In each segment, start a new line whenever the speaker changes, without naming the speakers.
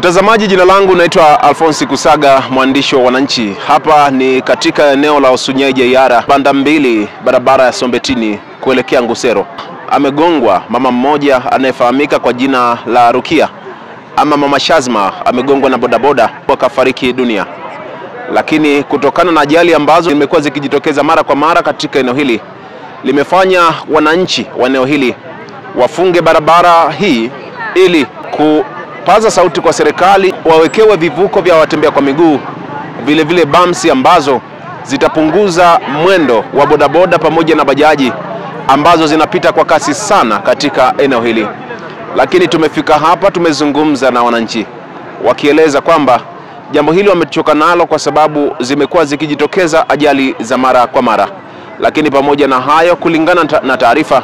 Mtazamaji, jina langu naitwa Alphonse Kusaga, mwandishi wa Wananchi. Hapa ni katika eneo la Osunyaji Yara, banda mbili, barabara ya Sombetini kuelekea Ngusero. Amegongwa mama mmoja anayefahamika kwa jina la Rukia ama Mama Shazma, amegongwa na bodaboda akafariki dunia. Lakini kutokana na ajali ambazo zimekuwa zikijitokeza mara kwa mara katika eneo hili, limefanya wananchi wa eneo hili wafunge barabara hii ili kupaza sauti kwa serikali wawekewe vivuko vya watembea kwa miguu, vile vile bamsi ambazo zitapunguza mwendo wa bodaboda pamoja na bajaji ambazo zinapita kwa kasi sana katika eneo hili. Lakini tumefika hapa, tumezungumza na wananchi wakieleza kwamba jambo hili wamechoka nalo kwa sababu zimekuwa zikijitokeza ajali za mara kwa mara. Lakini pamoja na hayo, kulingana na taarifa,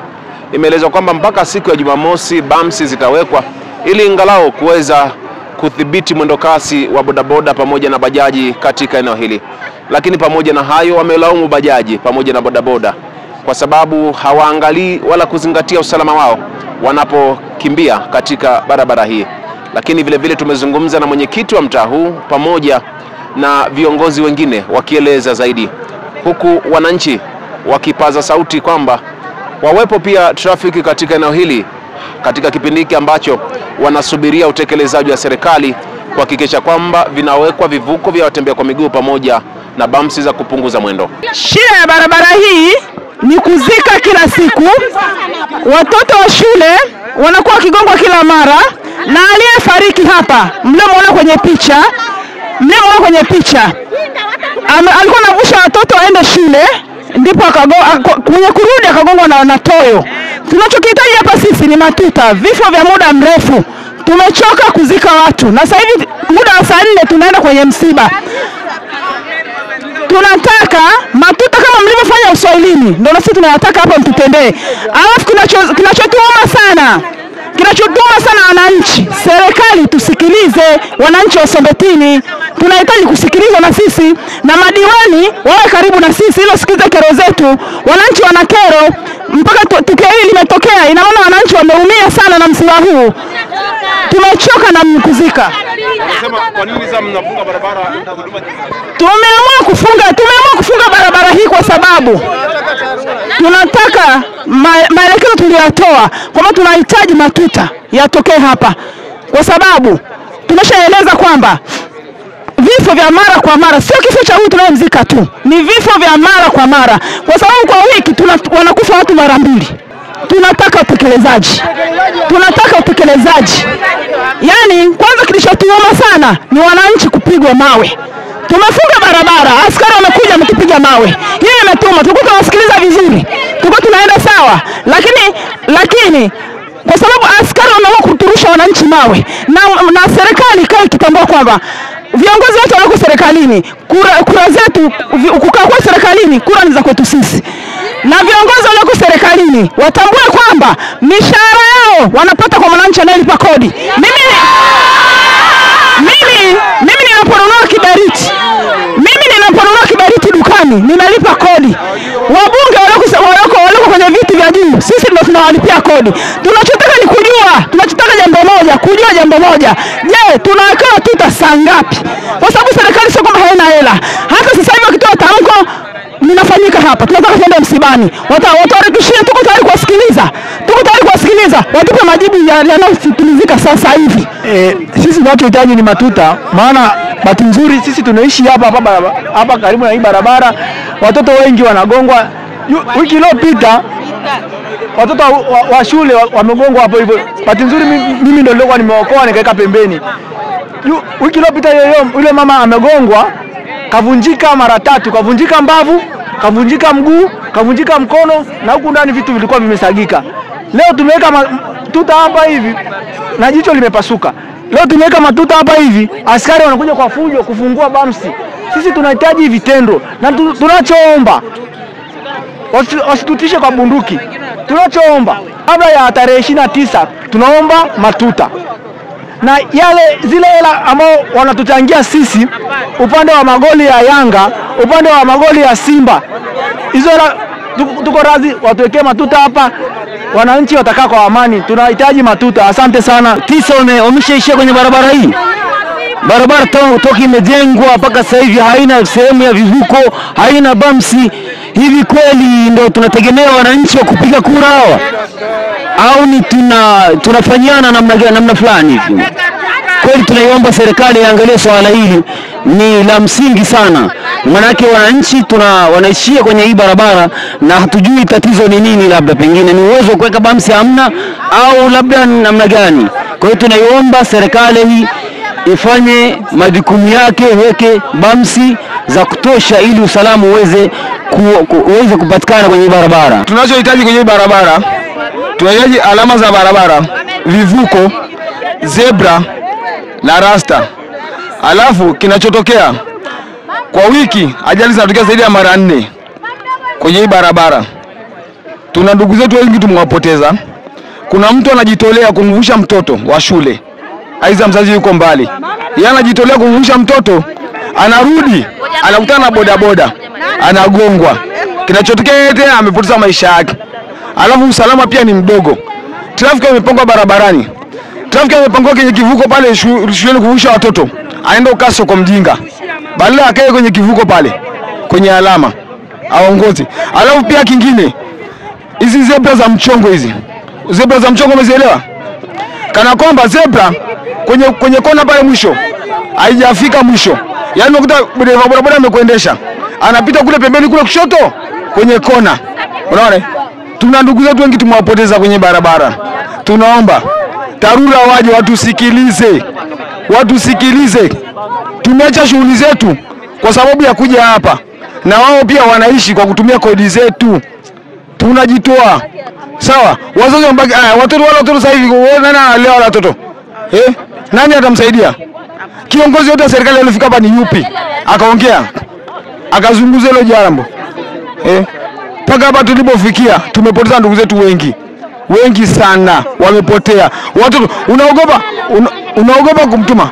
imeelezwa kwamba mpaka siku ya Jumamosi bamsi zitawekwa ili ingalau kuweza kudhibiti mwendo kasi wa bodaboda pamoja na bajaji katika eneo hili. Lakini pamoja na hayo, wamelaumu bajaji pamoja na bodaboda kwa sababu hawaangalii wala kuzingatia usalama wao wanapokimbia katika barabara hii. Lakini vile vile tumezungumza na mwenyekiti wa mtaa huu pamoja na viongozi wengine wakieleza zaidi, huku wananchi wakipaza sauti kwamba wawepo pia trafiki katika eneo hili katika kipindi hiki ambacho wanasubiria utekelezaji wa serikali kuhakikisha kwamba vinawekwa vivuko vya watembea kwa miguu pamoja na bamsi za kupunguza mwendo.
Shida ya barabara hii ni kuzika kila siku. Watoto wa shule wanakuwa kigongwa kila mara, na aliyefariki hapa mnamuona kwenye picha alikuwa anavusha watoto waende shule, ndipo kwenye kurudi akagongwa na toyo. Tunachokihitaji hapa sisi ni matuta, vifo vya muda mrefu. Tumechoka kuzika watu, na sasa hivi muda wa saa 4 tunaenda kwenye msiba. Tunataka matuta kama mlivyofanya Uswahilini, ndio na sisi tunayataka hapa mtutendee. Alafu kinachotuma sana wananchi, serikali tusikilize wananchi wa Sombetini. Tunahitaji kusikilizwa na sisi, na madiwani wawe karibu na sisi ili sikilize kero zetu. Wananchi wana kero, mpaka tukio hili limetokea, ina maana wananchi wameumia sana na msiba huu. Tumechoka na kuzika.
Nasema kwa nini sasa mnafunga barabara?
Tumeamua kufunga barabara hii kwa sababu tunataka maelekezo tuliyatoa kwamba tunahitaji matuta yatokee hapa, kwa sababu tumeshaeleza kwamba vifo vya mara kwa mara, sio kifo cha huyu tunayemzika tu, ni vifo vya mara kwa mara, kwa sababu kwa wiki wanakufa watu mara 2. Tunataka utekelezaji. Yaani kwanza kilichotuoma sana ni wananchi kupigwa mawe. Tumefunga barabara, askari wamekuja mkipiga mawe. Hiyo imetuma, tulikuwa tunasikiliza vizuri, tulikuwa tunaenda sawa, lakini kwa sababu askari wameamua kuturusha wananchi mawe, na serikali kai kitambua kwamba viongozi wote wako serikalini, kura zetu kukaa kwa serikalini, kura ni za kwetu sisi. Na viongozi walioko serikalini watambue kwamba mishahara yao wanapata kwa mwananchi anayelipa kodi. Mimi ninaponunua kiberiti dukani, ninalipa kodi. Wabunge walioko kwenye viti vya juu, sisi ndio tunawalipia kodi. Tunachotaka ni tunachotaka kujua jambo moja. Je, tunawekewa tuta saa ngapi? Kwa sababu serikali sio kwamba haina hela. Hata sasa hivi wakitoa tamko linafanyika hapa, tunataka kwenda msibani, watarekishia. Tuko tayari kuwasikiliza, watupe majibu yanayotimizika sasa hivi.
Sisi tunachohitaji ni matuta, maana bahati nzuri sisi tunaishi hapa karibu na hii barabara. Watoto wengi wanagongwa. Wiki iliyopita watoto wa shule wamegongwa hapo hivyo. Bahati nzuri mimi ndio nilikuwa nimeokoa nikaweka pembeni. Wiki iliyopita yule mama amegongwa, kavunjika mara 3, kavunjika mbavu, kavunjika mguu, kavunjika mkono, na huku ndani vitu vilikuwa vimesagika. Leo tumeweka matuta hapa hivi na jicho limepasuka. Leo tumeweka matuta hapa hivi, askari wanakuja kwa fujo kufungua bamsi. Sisi tunahitaji vitendo, na tunachoomba wasitutishe kwa bunduki. Tunachoomba kabla ya tarehe 29 tunaomba matuta, na zile hela ambao wanatuchangia sisi, upande wa magoli ya Yanga, upande wa magoli ya Simba, hizo hela tuko radhi watuwekee matuta hapa. wananchi watakaa kwa amani. Tunahitaji matuta. Asante sana.
Tisa wameshaishia kwenye barabara hii.
Barabara toki imejengwa mpaka sasa hivi haina sehemu ya vivuko, haina bamsi. Hivi kweli ndio tunategemea wananchi wa kupiga kura hawa? Au ni tunafanyana namna fulani hivi? Kweli tunaiomba serikali iangalie swala hili, ni la msingi sana. Manake wananchi wanaishia kwenye hii barabara na hatujui tatizo ni nini, labda pengine ni uwezo wa kuweka bamsi hamna au labda namna gani. Kwa hiyo tunaiomba serikali hii ifanye majukumu yake, weke bamsi za kutosha ili usalama uweze kupatikana kwenye barabara.
Tunachohitaji kwenye barabara, tunahitaji alama za barabara, vivuko, zebra na rasta. Alafu kinachotokea kwa wiki, ajali zinatokea zaidi ya mara 4 kwenye hii barabara. Tuna ndugu zetu wengi tumewapoteza. Kuna mtu anajitolea kumvusha mtoto wa shule, aiza mzazi yuko mbali, yeye anajitolea kumvusha mtoto, anarudi anakutana na bodaboda, anagongwa. Kinachotokea yeye amepoteza maisha yake. Alafu usalama pia ni mdogo. Trafiki imepangwa barabarani. Trafiki imepangwa kwenye kivuko pale shuleni kuvusha watoto, aenda ukaso kwa mjinga, badala akae kwenye kivuko pale kwenye alama aongozi. Alafu pia kingine, hizi zebra za mchongo hizi, zebra za mchongo umezielewa? Kana kwamba zebra kwenye kona pale mwisho haijafika mwisho. Yaani unakuta bodaboda amekuendesha, anapita kule pembeni kule kushoto kwenye kona. Unaona? Tuna ndugu zetu wengi tumewapoteza kwenye barabara. Tunaomba TARURA waje watusikilize. Tumeacha shughuli zetu kwa sababu ya kuja hapa, na wao pia wanaishi kwa kutumia kodi zetu. Tunajitoa. Sawa? Wazazi wambaki watoto sasa hivi nani analea wale watoto? Nani atamsaidia? Kiongozi wote wa serikali alifika hapa ni yupi? Akaongea. Akazunguza hilo jambo. Paka hapa tulipofikia tumepoteza ndugu zetu wengi sana, wamepotea. Watoto unaogopa kumtuma.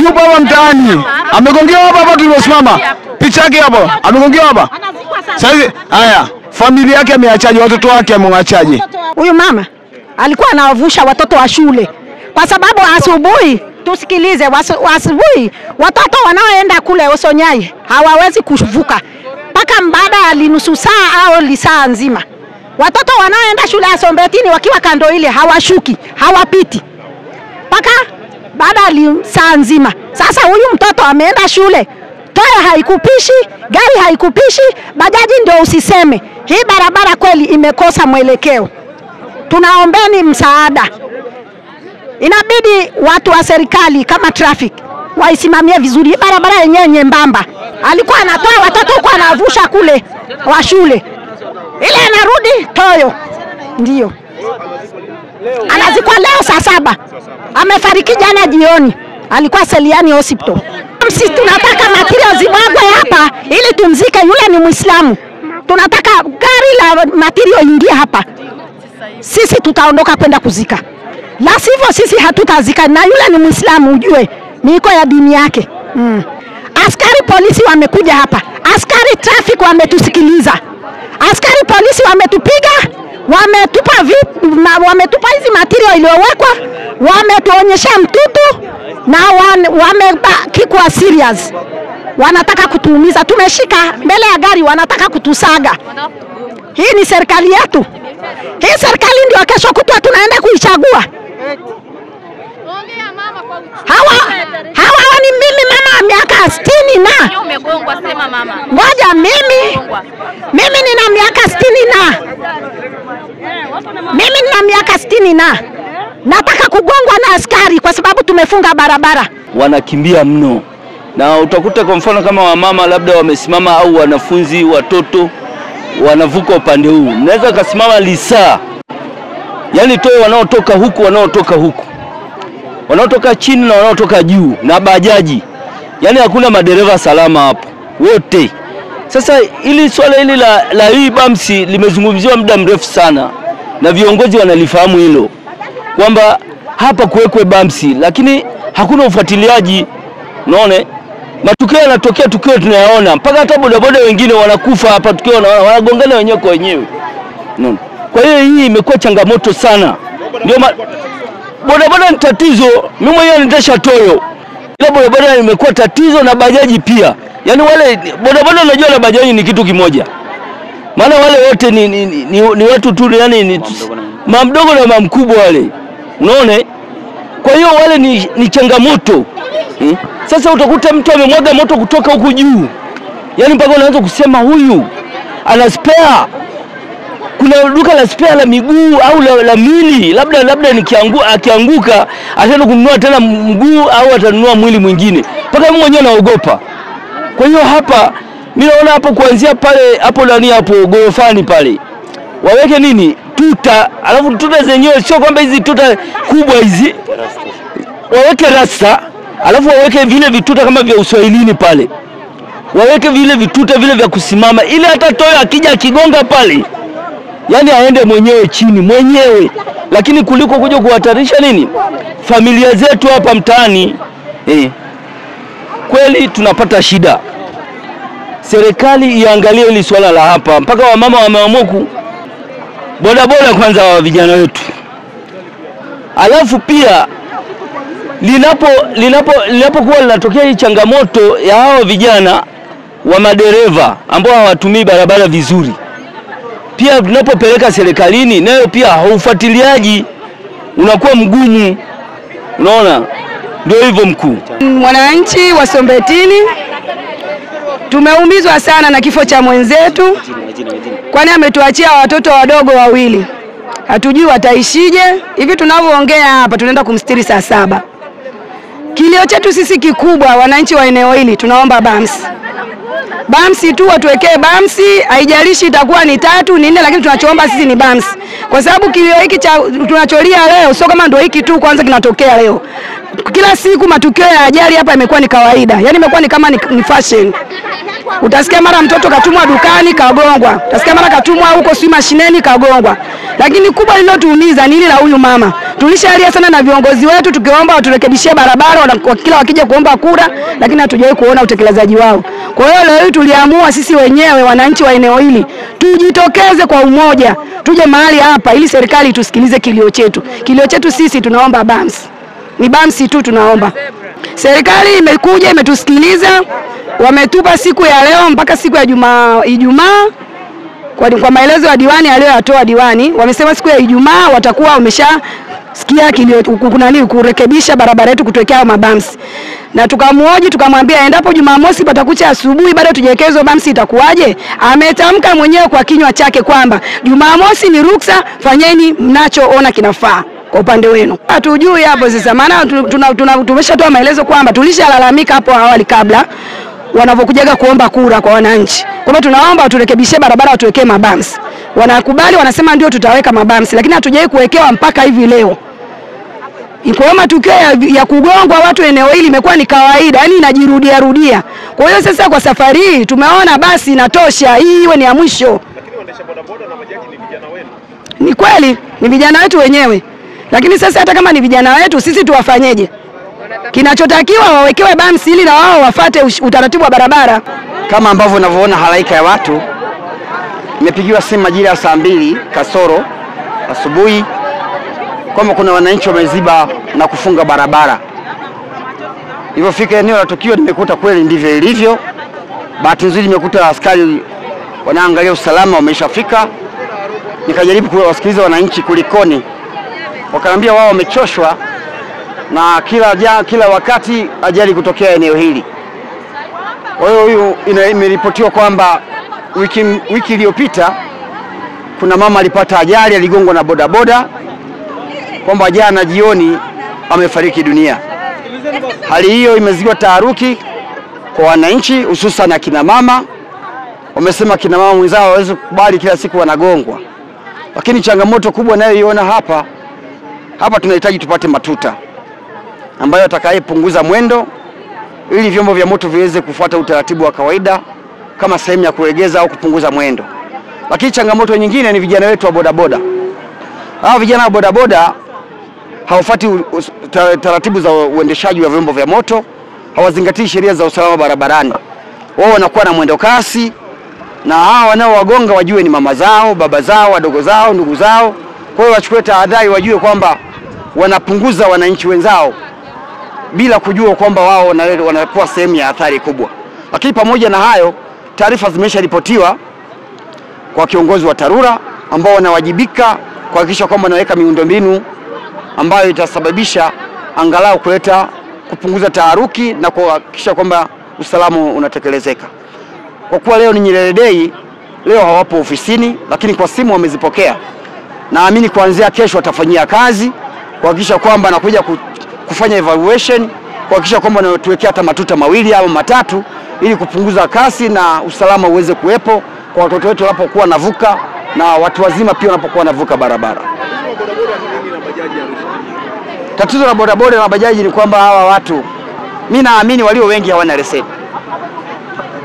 Yupo hapa mtaani, amegongewa hapa tuliposimama. Picha yake hapo, amegongewa hapa. Sasa haya, familia yake ameachaje, watoto wake amewaachaje?
Huyu mama alikuwa anawavusha watoto wa shule kwa sababu asubuhi, tusikilize, asubuhi watoto wanaoenda kule Osonyai hawawezi kuvuka mpaka baada ya nusu saa au lisaa nzima. Watoto wanaoenda shule ya Sombetini wakiwa kando ile hawashuki, hawapiti mpaka baada ya saa nzima. Sasa huyu mtoto ameenda shule, toyo haikupishi, gari haikupishi, bajaji ndio usiseme. Hii barabara kweli imekosa mwelekeo. Tunaombeni msaada. Inabidi watu wa serikali kama traffic waisimamie vizuri. Hii barabara yenyewe nyembamba. Alikuwa anatoa watoto huko anavusha kule wa shule, ile anarudi toyo. Ndio anazikwa leo saa 7. Amefariki jana jioni, alikuwa Seliani Hospital. Sisi tunataka material zimwagwe hapa ili tumzike. Yule ni Muislamu, tunataka gari la material ingie hapa. Sisi tutaondoka kwenda kuzika, la sivyo sisi hatutazika. Na yule ni Muislamu, ujue niko ya dini yake. Askari polisi wamekuja hapa, askari traffic wametusikiliza, askari polisi wametupiga, wametupa hizi material iliyowekwa, wametuonyesha mtutu na wamebaki kwa serious. Wanataka kutuumiza, tumeshika mbele ya gari, wanataka kutusaga. Hii ni serikali yetu. Hii serikali ndio kesho kutwa tunaenda kuichagua. Hawa ni mimi mama miaka 60 na.
Umegongwa sema mama.
Ngoja mimi nina miaka 60 na. Mimi nina miaka 60 na. Nataka kugongwa na askari kwa sababu tumefunga barabara.
Wanakimbia mno. Na utakuta kwa mfano kama wamama labda wamesimama au wanafunzi watoto wanavuka upande huu. Mnaweza kasimama lisaa. Yaani toyo wanaotoka huku, wanaotoka chini na wanaotoka juu na bajaji. Yaani hakuna madereva salama hapo wote. Sasa ili swala hili la hii bamsi limezungumziwa muda mrefu sana na viongozi wanalifahamu hilo kwamba hapa kuwekwe bamsi, lakini hakuna ufuatiliaji. Unaona matukio yanatokea, tukio tunayaona mpaka hata bodaboda wengine wanakufa hapa, tukio wanagongana wenyewe kwa wenyewe. Unaona, kwa hiyo hii imekuwa changamoto sana. Ndio bodaboda ni tatizo. Mimi mwenyewe nitaisha toyo, Ile bodaboda imekuwa tatizo na bajaji pia. Yaani wale bodaboda unajua na bajaji ni kitu kimoja. Maana wale wote ni watu tu, yani ni mamdogo na mamkubwa wale. Unaona? Kwa hiyo wale ni changamoto. Sasa utakuta mtu amemwaga moto kutoka huku juu. Yaani mpaka unaanza kusema huyu ana spare. Kuna duka la spare la miguu au la mili, labda akianguka ataenda kununua tena mguu au atanunua mwili mwingine. Mpaka mimi mwenyewe naogopa. Kwa hiyo hapa mimi naona hapo kuanzia pale hapo ndani hapo gorofani pale waweke nini? Tuta, alafu tuta zenyewe sio kwamba hizi tuta kubwa hizi. Waweke rasta, alafu waweke vile vituta kama vya Uswahilini pale. Waweke vile vituta vile vya kusimama ili hata toyo akija kigonga pale, yani aende mwenyewe chini mwenyewe, lakini kuliko kuja kuhatarisha nini familia zetu hapa mtaani. Kweli tunapata shida. Serikali iangalie hili swala la hapa, mpaka wamama wameamua bodaboda kwanza wa vijana wetu. Alafu pia linapokuwa linatokea hii changamoto ya hao vijana wa madereva ambao hawatumii barabara vizuri, pia tunapopeleka serikalini nayo pia haufuatiliaji, unakuwa mgumu. Unaona? Ndio hivyo mkuu.
Wananchi wa Sombetini tumeumizwa sana na kifo cha mwenzetu, kwani ametuachia watoto wadogo wawili. Hatujui wataishije. Hivi tunavyoongea hapa tunaenda kumstiri saa 7. Kilio chetu sisi kikubwa, wananchi wa eneo hili, tunaomba BAMS tu watuwekee BAMS, haijalishi itakuwa ni 3 ni 4, lakini tunachoomba sisi ni BAMS. Kwa sababu kilio hiki tunacholia leo sio kama ndio hiki tu kwanza kinatokea leo. Kila siku matukio ya ajali hapa imekuwa ni kawaida. Yaani imekuwa ni kama ni fashion. Utasikia mara mtoto katumwa dukani kagongwa. Utasikia mara katumwa huko si mashineni kagongwa. Lakini kubwa lilotuumiza ni ile la huyu mama. Tulishalia sana na viongozi wetu tukiomba waturekebishie barabara kila wakija kuomba kura, lakini hatujawahi kuona utekelezaji wao. Kwa hiyo leo tuliamua sisi wenyewe wananchi wa eneo hili tujitokeze kwa umoja, tuje mahali hapa ili serikali tusikilize kilio chetu. Kilio chetu sisi tunaomba BAMS. Ni BAMS tu tunaomba. Serikali imekuja imetusikiliza, wametupa siku ya leo mpaka siku ya Ijumaa. Kwa maelezo ya diwani aliyoyatoa diwani, wamesema siku ya Ijumaa watakuwa wameshasikia kilio kuna nini kurekebisha barabara yetu kutuwekea mabams. Na tukamhoji tukamwambia endapo Jumamosi patakucha asubuhi bado tujiwekezo BAMS itakuwaje? Ametamka mwenyewe kwa kinywa chake kwamba Jumamosi ni ruksa, fanyeni mnachoona kinafaa kwa upande wenu. Hatujui hapo sasa, maana tumeshatoa maelezo kwamba tulishalalamika hapo awali kabla wanavyokujaga kuomba kura kwa wananchi. Kwa hiyo tunaomba waturekebishie barabara watuwekee mabams. Wanakubali, wanasema ndio tutaweka mabams, lakini hatujai kuwekewa mpaka hivi leo. Kwa matukio ya kugongwa watu eneo hili imekuwa ni kawaida, yani inajirudia. Kwa hiyo sasa kwa safari hii tumeona basi inatosha, hii iwe ni ya mwisho.
Lakini waendesha bodaboda na bajaji ni vijana wenu.
Ni kweli, ni vijana wetu wenyewe. Lakini sasa hata kama ni vijana wetu sisi tuwafanyeje? Kinachotakiwa wawekewe BAMS ili na wao wafuate utaratibu wa barabara.
Kama ambavyo unavyoona halaika ya watu, nimepigiwa simu majira ya saa 2 kasoro asubuhi kwamba kuna wananchi wameziba na kufunga barabara. Nilipofika eneo la tukio nimekuta kweli ndivyo ilivyo. Bahati nzuri nimekuta askari wanaangalia usalama wameshafika. Nikajaribu kuwasikiliza wananchi kulikoni. Wakaniambia wao wamechoshwa na kila wakati ajali kutokea eneo hili. Kwa hiyo huyu imeripotiwa kwamba wiki iliyopita kuna mama alipata ajali, aligongwa na bodaboda, kwamba jana jioni amefariki dunia. Hali hiyo imezua taharuki kwa wananchi, hususan akina mama. Wamesema kina mama wenzao hawawezi kukubali kila siku wanagongwa. Lakini changamoto kubwa nayoiona hapa tunahitaji tupate matuta ambayo atakayepunguza mwendo ili vyombo vya moto viweze kufuata utaratibu wa kawaida kama sehemu ya kuegeza au kupunguza mwendo. Lakini changamoto nyingine ni vijana wetu wa bodaboda. Hao vijana wa bodaboda hawafuati taratibu za uendeshaji wa vyombo vya moto, hawazingatii sheria za usalama barabarani. Wao wanakuwa na mwendo kasi, na hao wanaowagonga wajue ni mama zao, baba zao, wadogo zao, ndugu zao. Kwa hiyo wachukue tahadhari, wajue kwamba wanapunguza wananchi wenzao
bila kujua kwamba wao wanakuwa sehemu ya athari kubwa. Lakini pamoja na hayo, taarifa zimesharipotiwa kwa kiongozi wa TARURA ambao wanawajibika kuhakikisha kwamba wanaweka miundombinu ambayo itasababisha angalau kupunguza taharuki na kuhakikisha kwamba usalama unatekelezeka. Kwa kuwa leo ni Nyerere Day, leo hawapo ofisini, lakini kwa simu wamezipokea. Naamini kuanzia kesho watafanyia kazi kuhakikisha kwamba anakuja kufanya evaluation, kuhakikisha kwamba wanatuwekea hata matuta mawili au matatu ili kupunguza kasi na usalama uweze kuwepo kwa watoto wetu wanapokuwa navuka na watu wazima pia wanapokuwa navuka barabara. Tatizo la bodaboda na bajaji ni kwamba hawa watu, mimi naamini walio wengi hawana leseni.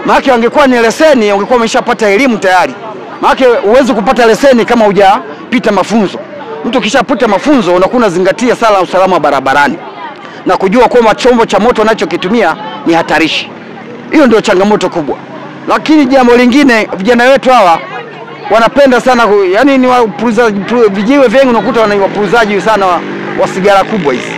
Maana wangekuwa ni leseni, wangekuwa wameshapata elimu tayari. Maana uweze kupata leseni kama hujapita mafunzo. Mtu kishapita mafunzo unakuwa unazingatia sana usalama wa barabarani na kujua kwamba chombo cha moto anachokitumia ni hatarishi. Hiyo ndio changamoto kubwa. Lakini jambo lingine, vijana wetu hawa wanapenda sana yani ni wapuuzaji, vijiwe vingi unakuta ni wapuuzaji sana wa sigara kubwa hizi.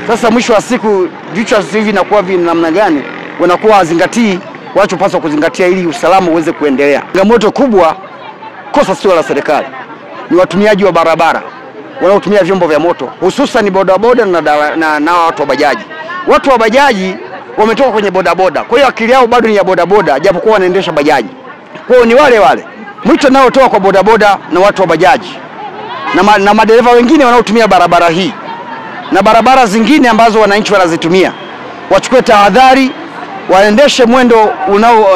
Sasa mwisho wa siku vichwa hivi vinakuwa namna gani? Wanakuwa wazingatii wanachopaswa kuzingatia ili usalama uweze kuendelea. Changamoto kubwa, kosa sio la serikali, ni watumiaji wa barabara wanaotumia vyombo vya moto, hususan bodaboda na watu wa bajaji. Watu wa bajaji wametoka kwenye bodaboda, kwa hiyo akili yao bado ni ya bodaboda japokuwa wanaendesha bajaji. Kwa hiyo ni wale wale. Mwito nao toka kwa bodaboda na watu wa bajaji na madereva wengine wanaotumia barabara hii na barabara zingine ambazo wananchi wanazitumia, wachukue tahadhari, waendeshe mwendo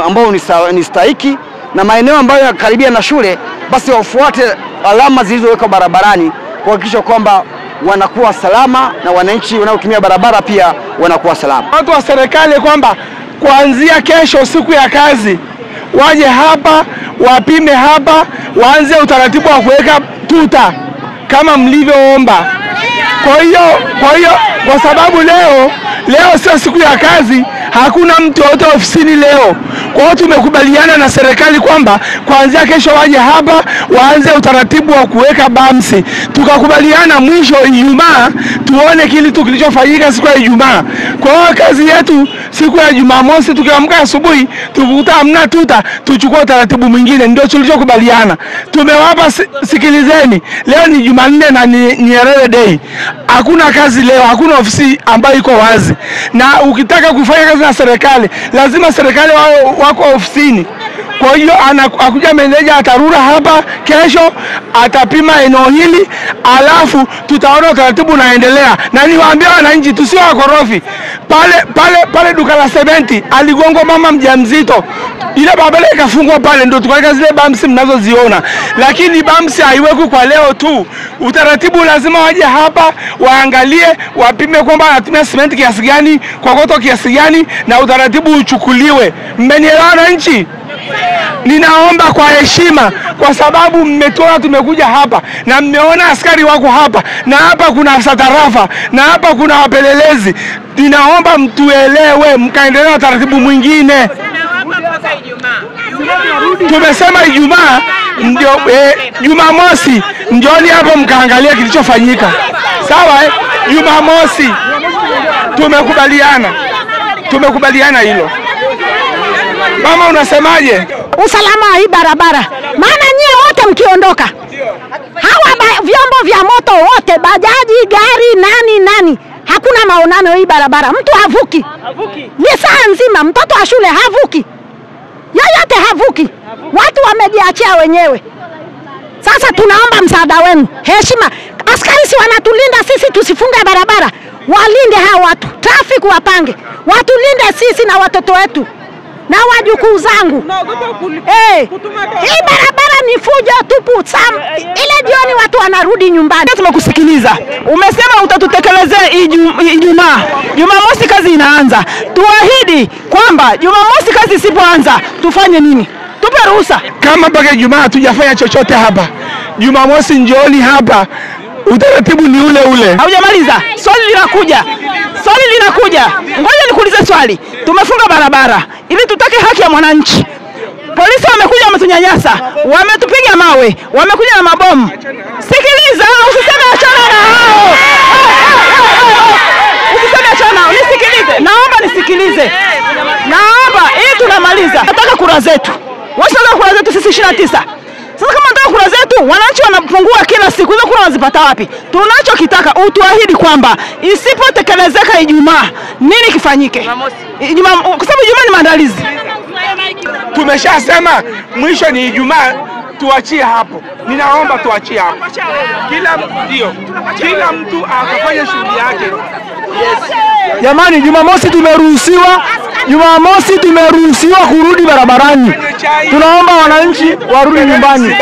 ambao ni stahiki, na maeneo ambayo yakaribia na shule basi wafuate alama zilizowekwa barabarani kuhakikisha kwamba wanakuwa salama na wananchi wanaotumia barabara pia wanakuwa salama.
Watu wa serikali kwamba kuanzia kesho siku ya kazi waje hapa, wapime hapa, waanze utaratibu wa kuweka tuta kama mlivyoomba. Kwa sababu leo sio siku ya kazi, hakuna mtu yote ofisini leo. Kwa hiyo tumekubaliana na serikali kwamba kuanzia kesho waje hapa waanze utaratibu wa kuweka bamsi. Tukakubaliana mwisho Ijumaa tuone kilichofanyika siku ya Ijumaa. Kwa hiyo kazi yetu siku ya Jumamosi tukiamka asubuhi tukukuta hamna tuta, tuchukue utaratibu mwingine, ndio tulichokubaliana. Tumewapa sikilizeni, leo ni Jumanne na ni Nyerere Day. Hakuna kazi leo, hakuna ofisi ambayo iko wazi. Na ukitaka kufanya kazi na serikali, lazima serikali wako ofisini. Kwa hiyo anakuja meneja wa TARURA hapa kesho, atapima eneo hili, alafu tutaona utaratibu unaendelea. Na niwaambie wananchi tusio wakorofi. Pale duka la sementi aligongwa mama mjamzito. Ile barabara ikafungwa pale, ndio tukaweka zile bamsi mnazoziona. Lakini bamsi haiwekwi kwa leo tu. Utaratibu lazima waje hapa, waangalie, wapime kwamba anatumia sementi kiasi gani, kokoto kiasi gani, na utaratibu uchukuliwe. Mmenielewa wananchi? Ninaomba kwa heshima, kwa sababu mmetoa tumekuja hapa na mmeona askari wako hapa, na hapa kuna afisa tarafa, na hapa kuna wapelelezi. Ninaomba mtuelewe, mkaendelea na taratibu mwingine. Tumesema Ijumaa ndio Jumamosi njooni hapo mkaangalia kilichofanyika. Sawa Jumamosi tumekubaliana hilo. Mama unasemaje?
Usalama wa hii barabara. Maana nyie wote mkiondoka, hawa vyombo vya moto wote, bajaji, gari, nani, hakuna maonano hii barabara. Mtu havuki. Ni saa nzima, mtoto wa shule havuki. Yoyote havuki. Watu wamejiachia wenyewe. Sasa tunaomba msaada wenu. Heshima. Askari si wanatulinda sisi tusifunge barabara. Walinde hao watu. Traffic wapange. Watulinde sisi na watoto wetu. Na wajukuu zangu. Hii barabara ni fujo tupu. Ile jioni watu wanarudi nyumbani.
Tumekusikiliza. Umesema utatutekelezea Ijumaa. Jumamosi kazi inaanza. Tuahidi kwamba Jumamosi kazi isipoanza tufanye nini? Tupe ruhusa.
Kama mpaka Ijumaa hatujafanya chochote hapa, Jumamosi njooni hapa. Utaratibu ni ule ule.
Haujamaliza. Swali linakuja. Ngoja nikuulize swali. Tumefunga barabara ili tutake haki ya mwananchi. Polisi wamekuja wametunyanyasa, wametupiga mawe, wamekuja na mabomu. Sikiliza, usiseme achana na hao. Usiseme achana, unisikilize. tumalize. Naomba hii tunamaliza. Nataka kura zetu. Wasitaka kura zetu sisi 29. Sasa kama nataka kura zetu, wananchi wanapungua kila siku. Hizo kura wanazipata wapi? Tunachokitaka utuahidi kwamba isipotekelezeka Ijumaa, nini kifanyike? Ijumaa, kwa sababu Ijumaa ni maandalizi.
Tumeshasema mwisho ni Ijumaa, tuachie hapo. Ninaomba tuachie hapo. Kila mtu akafanya shughuli yake.
Jamani, Jumamosi tumeruhusiwa kurudi barabarani. Tunaomba wananchi warudi nyumbani.